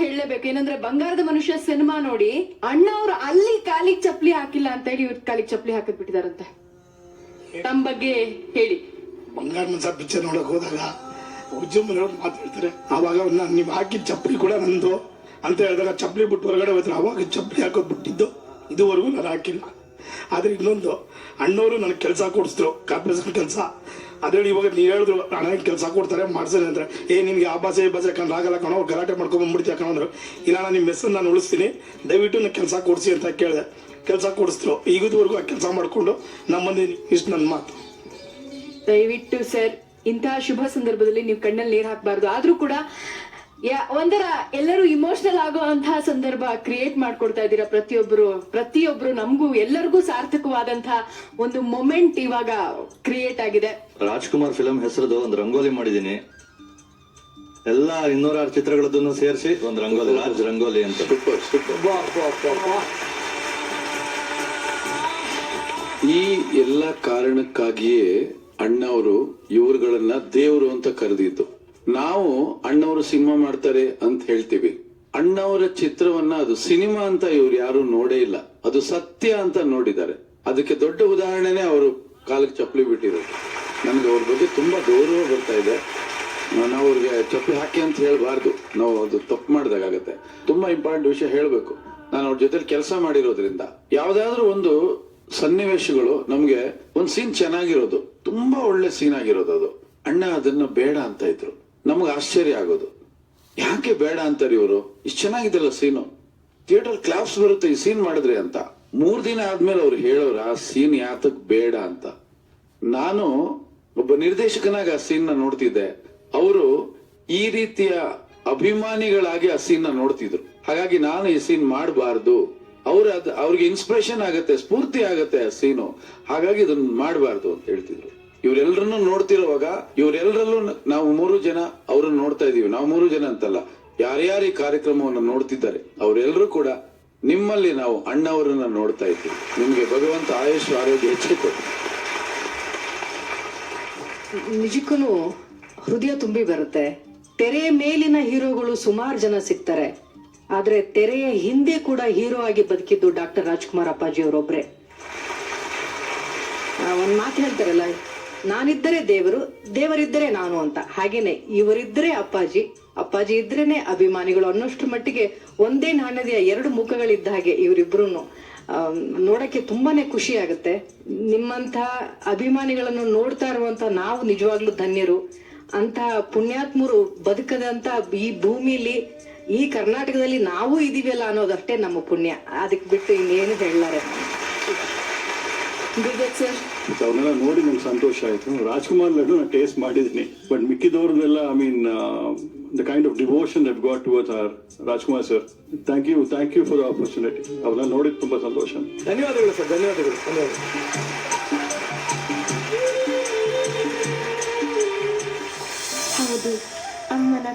ಹೇಳಲೇಬೇಕು. ಏನಂದ್ರೆ ಬಂಗಾರದ ಮನುಷ್ಯ ಸಿನಿಮಾ ನೋಡಿ ಅಣ್ಣ ಅವ್ರು ಅಲ್ಲಿ ಕಾಲಿಗೆ ಚಪ್ಲಿ ಹಾಕಿಲ್ಲ ಅಂತ ಹೇಳಿ ಇವ್ರ ಕಾಲಿಗೆ ಚಪ್ಲಿ ಹಾಕದ್ ಬಿಟ್ಟಿದಾರಂತೆ. ತಮ್ಮ ಬಗ್ಗೆ ಹೇಳಿ. ಬಂಗಾರ ಮನುಷ್ಯ ಪಿಕ್ಚರ್ ನೋಡಕ್ ಹೋದಾಗ ಉಜ್ಜಮ್ಮನವ್ರು ಮಾತಾಡ್ತಾರೆ, ಅವಾಗ ನೀವು ಹಾಕಿದ ಚಪ್ಪಲಿ ಕೂಡ ನಂದು ಅಂತ ಹೇಳಿದಾಗ ಚಪ್ಪಲಿ ಬಿಟ್ಟು ಹೊರಗಡೆ ಹೋದ್ರೆ ಅವಾಗ ಚಪ್ಪಲಿ ಹಾಕೋದ್ ಬಿಟ್ಟಿದ್ದು ಇದುವರೆಗೂ ನಾನು ಹಾಕಿಲ್ಲ. ಆದ್ರೆ ಇನ್ನೊಂದು ಅಣ್ಣವರು ನನಗೆ ಕೆಲಸ ಕೊಡಿಸಿದ್ರು, ಕಾರ್ಪೊರೇಷನ್ ಕೆಲಸ. ಅದ್ರಲ್ಲಿ ಇವಾಗ ನೀವು ಹೇಳಿದ್ರು ಅಣ್ಣ ಕೆಲಸ ಕೊಡ್ತಾರೆ ಮಾಡ್ಸೇನೆ ಅಂದ್ರೆ, ನಿನ್ಗೆ ಆ ಭಾಷೆ ಈ ಭಾಷೆ ಕಣ್ಣು ಆಗಲ್ಲ ಕಣೋ, ಗಲಾಟೆ ಮಾಡ್ಕೊಂಡ್ಬಿಡ್ತೀಯ ಕಣೋ ಅಂದ್ರು. ಇಲ್ಲ ನಾನು ನಿಮ್ಮ ಹೆಸರು ನಾನು ಉಳಿಸ್ತೀನಿ, ದಯವಿಟ್ಟು ನನಗೆ ಕೆಲಸ ಕೊಡಿಸಿ ಅಂತ ಕೇಳಿದೆ. ಕೆಲಸ ಕೊಡಿಸಿದ್ರು. ಈಗದವರೆಗೂ ಆ ಕೆಲಸ ಮಾಡ್ಕೊಂಡು ನಮ್ಮಂದಿನಿ. ಇಷ್ಟು ನನ್ನ ಮಾತು. ದಯವಿಟ್ಟು ಸರ್, ಇಂತಹ ಶುಭ ಸಂದರ್ಭದಲ್ಲಿ ನೀವು ಕಣ್ಣಲ್ಲಿ ನೀರು ಹಾಕಬಾರ್ದು. ಆದ್ರೂ ಕೂಡ ಒಂಥರ ಎಲ್ಲರೂ ಇಮೋಷನಲ್ ಆಗುವಂತಹ ಸಂದರ್ಭ ಕ್ರಿಯೇಟ್ ಮಾಡ್ಕೊಡ್ತಾ ಇದ್ದೀರಾ ಪ್ರತಿಯೊಬ್ರು ನಮಗೂ ಎಲ್ಲರಿಗೂ ಸಾರ್ಥಕವಾದಂತಹ ಒಂದು ಮೊಮೆಂಟ್ ಇವಾಗ ಕ್ರಿಯೇಟ್ ಆಗಿದೆ. ರಾಜ್ಕುಮಾರ್ ಫಿಲಂ ಹೆಸರದು ಒಂದು ರಂಗೋಲಿ ಮಾಡಿದೀನಿ. ಎಲ್ಲ 206 ಚಿತ್ರಗಳದ್ದನ್ನು ಸೇರಿಸಿ ಒಂದು ರಂಗೋಲಿ, ರಾಜ್ ರಂಗೋಲಿ ಅಂತ. ಈ ಎಲ್ಲ ಕಾರಣಕ್ಕಾಗಿಯೇ ಅಣ್ಣವರು ಇವರುಗಳನ್ನ ದೇವರು ಅಂತ ಕರೆದಿದ್ದು. ನಾವು ಅಣ್ಣವರು ಸಿನಿಮಾ ಮಾಡ್ತಾರೆ ಅಂತ ಹೇಳ್ತೀವಿ. ಅಣ್ಣವರ ಚಿತ್ರವನ್ನ ಅದು ಸಿನಿಮಾ ಅಂತ ಇವ್ರು ಯಾರು ನೋಡೇ ಇಲ್ಲ, ಅದು ಸತ್ಯ ಅಂತ ನೋಡಿದ್ದಾರೆ. ಅದಕ್ಕೆ ದೊಡ್ಡ ಉದಾಹರಣೆನೆ ಅವರು ಕಾಲಕ್ಕೆ ಚಪ್ಪಲಿ ಬಿಟ್ಟಿರೋದು. ನನ್ಗೆ ಅವ್ರ ಬಗ್ಗೆ ತುಂಬಾ ಗೌರವ ಬರ್ತಾ ಇದೆ. ನಾವು ಅವ್ರಿಗೆ ಚಪ್ಪಲಿ ಹಾಕಿ ಅಂತ ಹೇಳ್ಬಾರ್ದು, ನಾವು ಅದು ತಪ್ಪು ಮಾಡಿದಾಗತ್ತೆ. ತುಂಬಾ ಇಂಪಾರ್ಟೆಂಟ್ ವಿಷಯ ಹೇಳ್ಬೇಕು. ನಾನು ಅವ್ರ ಜೊತೆ ಕೆಲಸ ಮಾಡಿರೋದ್ರಿಂದ ಯಾವ್ದಾದ್ರು ಒಂದು ಸನ್ನಿವೇಶಗಳು ನಮ್ಗೆ ಒಂದ್ ಸೀನ್ ಚೆನ್ನಾಗಿರೋದು, ತುಂಬಾ ಒಳ್ಳೆ ಸೀನ್ ಆಗಿರೋದು, ಅದು ಅಣ್ಣ ಅದನ್ನ ಬೇಡ ಅಂತ ಇದ್ರು. ನಮಗ್ ಆಶ್ಚರ್ಯ ಆಗೋದು, ಯಾಕೆ ಬೇಡ ಅಂತಾರೆ ಇವರು, ಇಷ್ಟು ಚೆನ್ನಾಗಿದೆಲ್ಲ ಸೀನು, ಥಿಯೇಟರ್ ಕ್ಲಾಪ್ಸ್ ಬರುತ್ತೆ ಈ ಸೀನ್ ಮಾಡಿದ್ರೆ ಅಂತ. 3 ದಿನ ಆದ್ಮೇಲೆ ಅವ್ರು ಹೇಳೋರು ಆ ಸೀನ್ ಯಾತಕ್ ಬೇಡ ಅಂತ. ನಾನು ಒಬ್ಬ ನಿರ್ದೇಶಕನಾಗ ಆ ಸೀನ್ ನ ನೋಡ್ತಿದ್ದೆ. ಅವರು ಈ ರೀತಿಯ ಅಭಿಮಾನಿಗಳಾಗಿ ಆ ಸೀನ್ ನ ನೋಡ್ತಿದ್ರು. ಹಾಗಾಗಿ ನಾನು ಈ ಸೀನ್ ಮಾಡಬಾರ್ದು, ಅವ್ರಿಗೆ ಇನ್ಸ್ಪಿರೇಷನ್ ಆಗತ್ತೆ, ಸ್ಫೂರ್ತಿ ಆಗತ್ತೆ ಆ ಸೀನು, ಹಾಗಾಗಿ ಇದನ್ನ ಮಾಡಬಾರ್ದು ಅಂತ ಹೇಳ್ತಿದ್ರು. ಇವರೆಲ್ಲರನ್ನು ನೋಡ್ತಿರುವಾಗ ಇವರೆಲ್ಲರಲ್ಲೂ ನಾವು 3 ಜನ ಅವ್ರನ್ನ ನೋಡ್ತಾ ಇದೀವಿ. ನಾವು 3 ಜನ ಅಂತಲ್ಲ, ಯಾರ್ಯಾರು ಈ ಕಾರ್ಯಕ್ರಮವನ್ನು ನೋಡ್ತಿದ್ದಾರೆ ಅವರೆಲ್ಲರೂ ಕೂಡ ನಿಮ್ಮಲ್ಲಿ ನಾವು ಅಣ್ಣವರನ್ನ ನೋಡ್ತಾ ಇದ್ದೀವಿ. ನಿಮ್ಗೆ ಭಗವಂತ ಆಯುಷ್ ಆರೋಗ್ಯ ಹೆಚ್ಚಿತ್ತು. ನಿಜಕ್ಕೂ ಹೃದಯ ತುಂಬಿ ಬರುತ್ತೆ. ತೆರೆಯ ಮೇಲಿನ ಹೀರೋಗಳು ಸುಮಾರು ಜನ ಸಿಗ್ತಾರೆ, ಆದ್ರೆ ತೆರೆಯ ಹಿಂದೆ ಕೂಡ ಹೀರೋ ಆಗಿ ಬದುಕಿದ್ದು ಡಾಕ್ಟರ್ ರಾಜ್ಕುಮಾರ್ ಅಪ್ಪಾಜಿ ಅವರೊಬ್ರೆ. ಒಂದ್ ಮಾತು ಹೇಳ್ತಾರಲ್ಲ, ನಾನಿದ್ದರೆ ದೇವರು, ದೇವರಿದ್ದರೆ ನಾನು ಅಂತ. ಹಾಗೇನೆ ಇವರಿದ್ರೆ ಅಪ್ಪಾಜಿ, ಅಪ್ಪಾಜಿ ಇದ್ರೇನೆ ಅಭಿಮಾನಿಗಳು ಅನ್ನೋಷ್ಟ್ರ ಮಟ್ಟಿಗೆ ಒಂದೇ ನಾಣ್ಯದ 2 ಮುಖಗಳಿದ್ದ ಹಾಗೆ ಇವರಿಬ್ರು. ನೋಡಕ್ಕೆ ತುಂಬಾನೇ ಖುಷಿ ಆಗುತ್ತೆ. ನಿಮ್ಮಂತ ಅಭಿಮಾನಿಗಳನ್ನು ನೋಡ್ತಾ ಇರುವಂತ ನಾವು ನಿಜವಾಗ್ಲೂ ಧನ್ಯರು. ಅಂತ ಪುಣ್ಯಾತ್ಮರು ಬದುಕದಂತ ಈ ಭೂಮಿಲಿ, ಈ ಕರ್ನಾಟಕದಲ್ಲಿ ನಾವು ಇದೀವಲ್ಲ ಅನ್ನೋದಷ್ಟೇ ನಮ್ಮ ಪುಣ್ಯ. ಅದಕ್ಕೆ ಬಿಟ್ಟು ಇನ್ನೇನು ಹೇಳಲಾರೆ. ಸರ್, ಅವ್ರನ್ನೆಲ್ಲ ನೋಡಿ ನಂಗೆ ಸಂತೋಷ ಆಯ್ತು. ರಾಜ್ಕುಮಾರ್ ಲಡ್ಡು ನಾನು ಟೇಸ್ಟ್ ಮಾಡಿದ್ದೀನಿ, ಬಟ್ ಮಿಕ್ಕಿದವ್ರನ್ನೆಲ್ಲ I mean the kind of devotion that got towards our Rajkumar sir. Thank you for the opportunity. ಅವ್ರನ್ನ ನೋಡಿದ್ ತುಂಬಾ ಸಂತೋಷ. ಧನ್ಯವಾದಗಳು ಸರ್, ಧನ್ಯವಾದಗಳು. ಹೌದು, ಅಮ್ಮನ